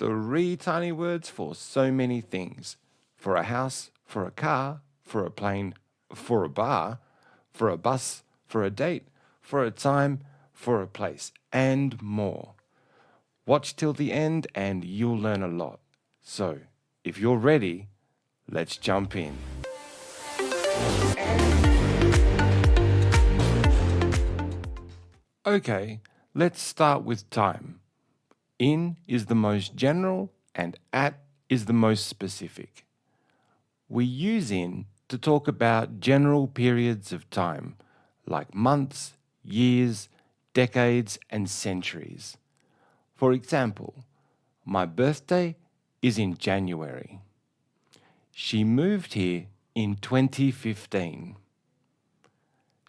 Three tiny words for so many things. For a house, for a car, for a plane, for a bar, for a bus, for a date, for a time, for a place, and more. Watch till the end and you'll learn a lot. So, if you're ready, let's jump in. Okay, let's start with time. In is the most general and at is the most specific. We use in to talk about general periods of time, like months, years, decades, and centuries. For example, my birthday is in January. She moved here in 2015.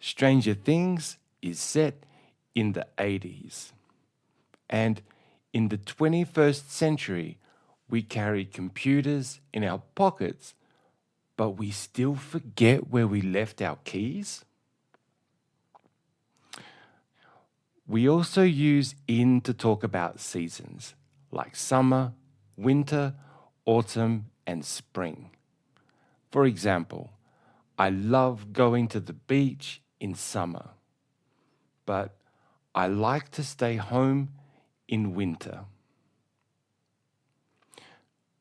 Stranger Things is set in the 80s. And in the 21st century, we carry computers in our pockets, but we still forget where we left our keys. We also use in to talk about seasons, like summer, winter, autumn, and spring. For example, I love going to the beach in summer, but I like to stay home in winter.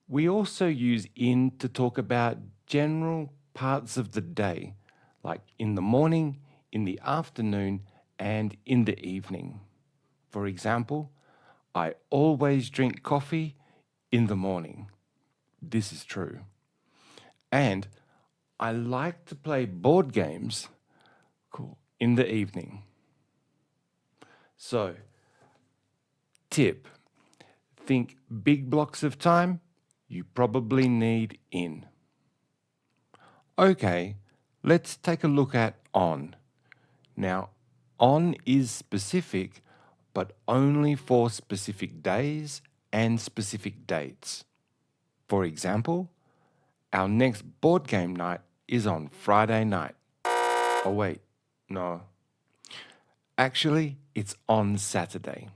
We also use in to talk about general parts of the day, like in the morning, in the afternoon, and in the evening. For example, I always drink coffee in the morning. This is true. And I like to play board games in the evening. So, tip, think big blocks of time, you probably need in. Okay, let's take a look at on. Now, on is specific, but only for specific days and specific dates. For example, our next board game night is on Friday night. Oh wait, no. Actually, it's on Saturday.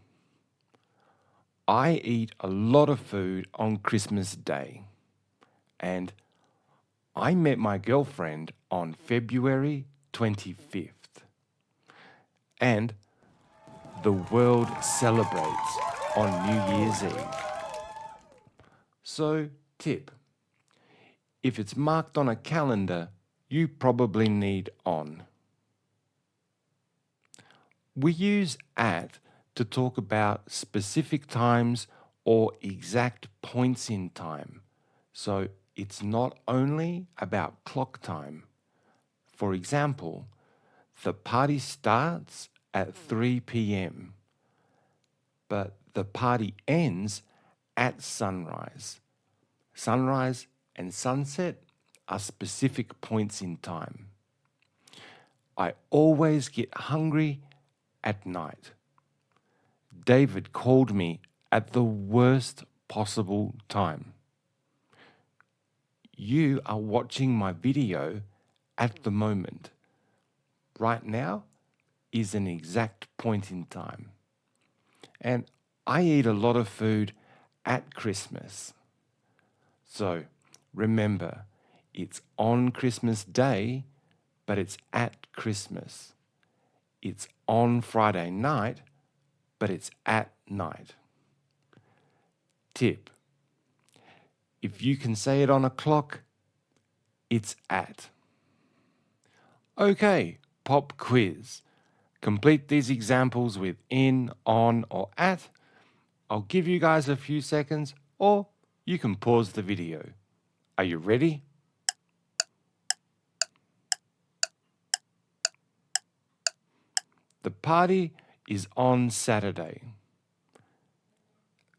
I eat a lot of food on Christmas Day. And I met my girlfriend on February 25th. And the world celebrates on New Year's Eve. So, tip. If it's marked on a calendar, you probably need on. We use at to talk about specific times or exact points in time. So it's not only about clock time. For example, the party starts at 3 p.m., but the party ends at sunrise. Sunrise and sunset are specific points in time. I always get hungry at night. David called me at the worst possible time. You are watching my video at the moment. Right now is an exact point in time. And I eat a lot of food at Christmas. So remember, it's on Christmas Day, but it's at Christmas. It's on Friday night, but it's at night. Tip. If you can say it on a clock, it's at. Okay, pop quiz. Complete these examples with in, on, or at. I'll give you guys a few seconds, or you can pause the video. Are you ready? The party is on Saturday.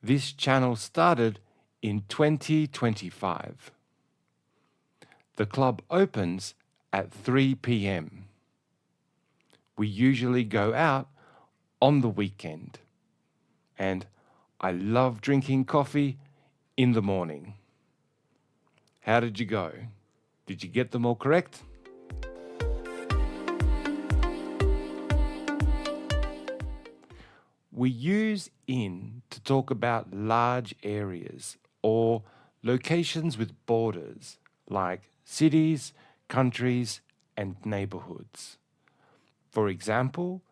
This channel started in 2025. The club opens at 3 p.m. We usually go out on the weekend. And I love drinking coffee in the morning. How did you go? Did you get them all correct? We use in to talk about large areas or locations with borders, like cities, countries, and neighborhoods. For example,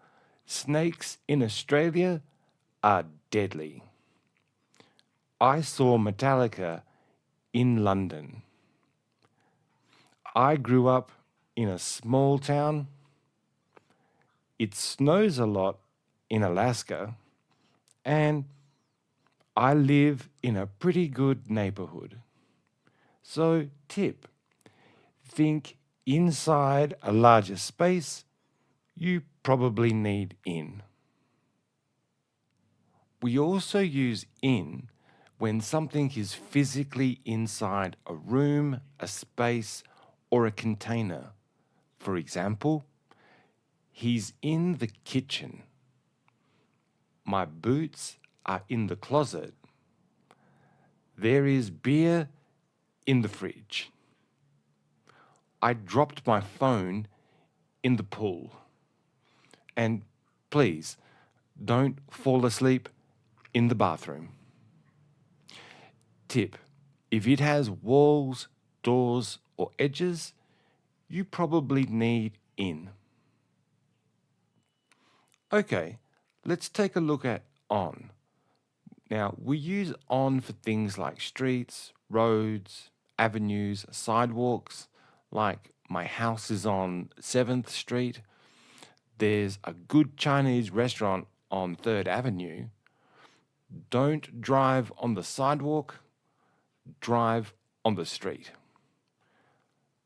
snakes in Australia are deadly. I saw Metallica in London. I grew up in a small town. It snows a lot in Alaska, and I live in a pretty good neighborhood. So, tip, think inside a larger space, you probably need in. We also use in when something is physically inside a room, a space, or a container. For example, he's in the kitchen. My boots are in the closet. There is beer in the fridge. I dropped my phone in the pool. And please, don't fall asleep in the bathroom. Tip, if it has walls, doors, or edges, you probably need in. Okay, let's take a look at on. Now, we use on for things like streets, roads, avenues, sidewalks, like my house is on 7th Street. There's a good Chinese restaurant on 3rd Avenue. Don't drive on the sidewalk, drive on the street.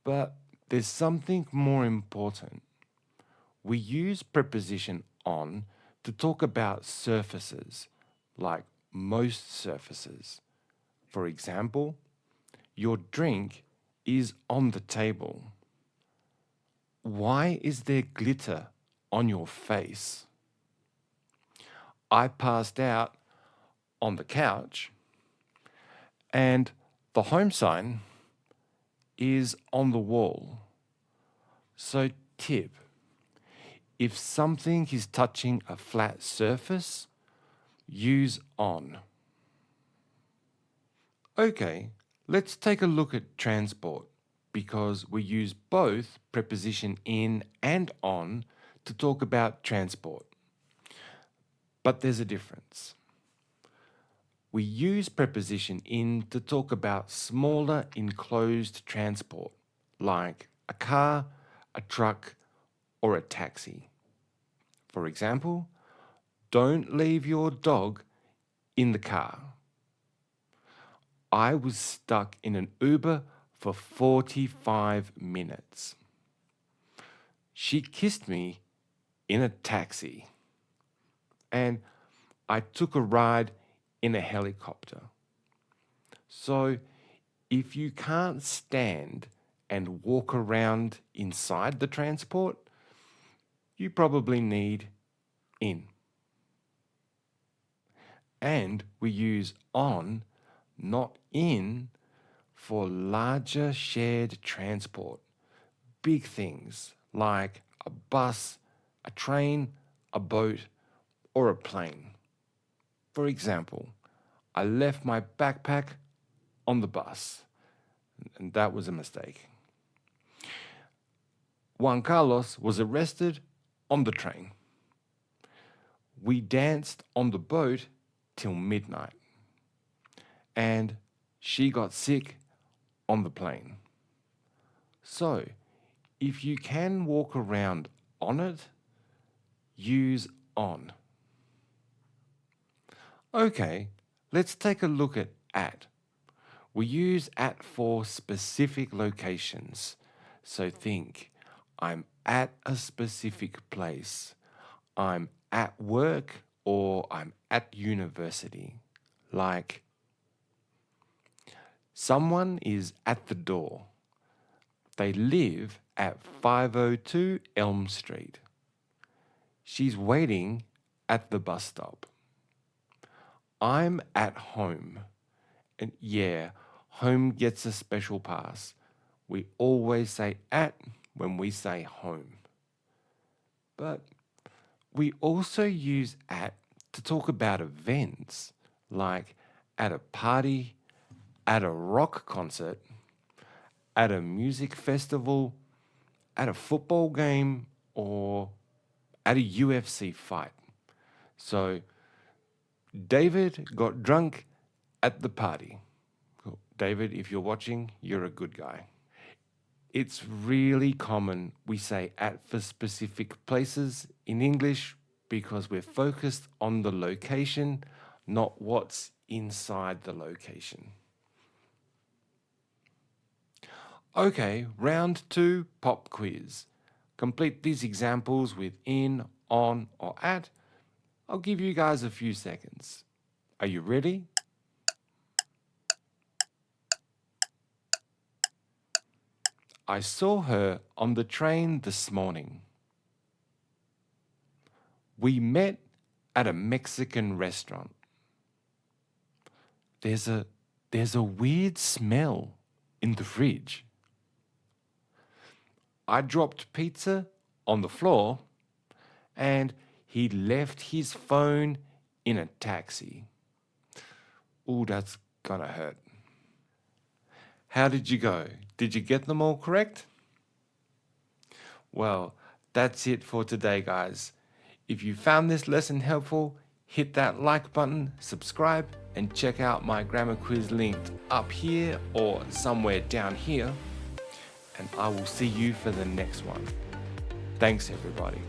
But there's something more important. We use preposition on to talk about surfaces, like most surfaces. For example, your drink is on the table. Why is there glitter on your face? I passed out on the couch, and the home sign is on the wall. So, tip, if something is touching a flat surface, use on. Okay, let's take a look at transport because we use both preposition in and on to talk about transport. But there's a difference. We use preposition in to talk about smaller enclosed transport, like a car, a truck, or a taxi. For example, don't leave your dog in the car. I was stuck in an Uber for 45 minutes. She kissed me in a taxi. And I took a ride in a helicopter. So if you can't stand and walk around inside the transport, you probably need in. And we use on, not in, for larger shared transport. Big things like a bus, a train, a boat, or a plane. For example, I left my backpack on the bus, and that was a mistake. Juan Carlos was arrested on the train. We danced on the boat till midnight, and she got sick on the plane. So, if you can walk around on it, use on. Okay, let's take a look at. We use at for specific locations. So think, I'm at a specific place. I'm at work or I'm at university. Like, someone is at the door. They live at 502 Elm Street. She's waiting at the bus stop. I'm at home. And yeah, home gets a special pass. We always say at when we say home. But we also use at to talk about events like at a party, at a rock concert, at a music festival, at a football game, or at a UFC fight. So, David got drunk at the party. Cool. David, if you're watching, you're a good guy. It's really common we say at for specific places in English because we're focused on the location, not what's inside the location. Okay, round 2 pop quiz. Complete these examples with in, on, or at. I'll give you guys a few seconds. Are you ready? I saw her on the train this morning. We met at a Mexican restaurant. There's a weird smell in the fridge. I dropped pizza on the floor and he left his phone in a taxi. Ooh, that's gonna hurt. How did you go? Did you get them all correct? Well, that's it for today, guys. If you found this lesson helpful, hit that like button, subscribe, and check out my grammar quiz linked up here or somewhere down here. And I will see you for the next one. Thanks, everybody.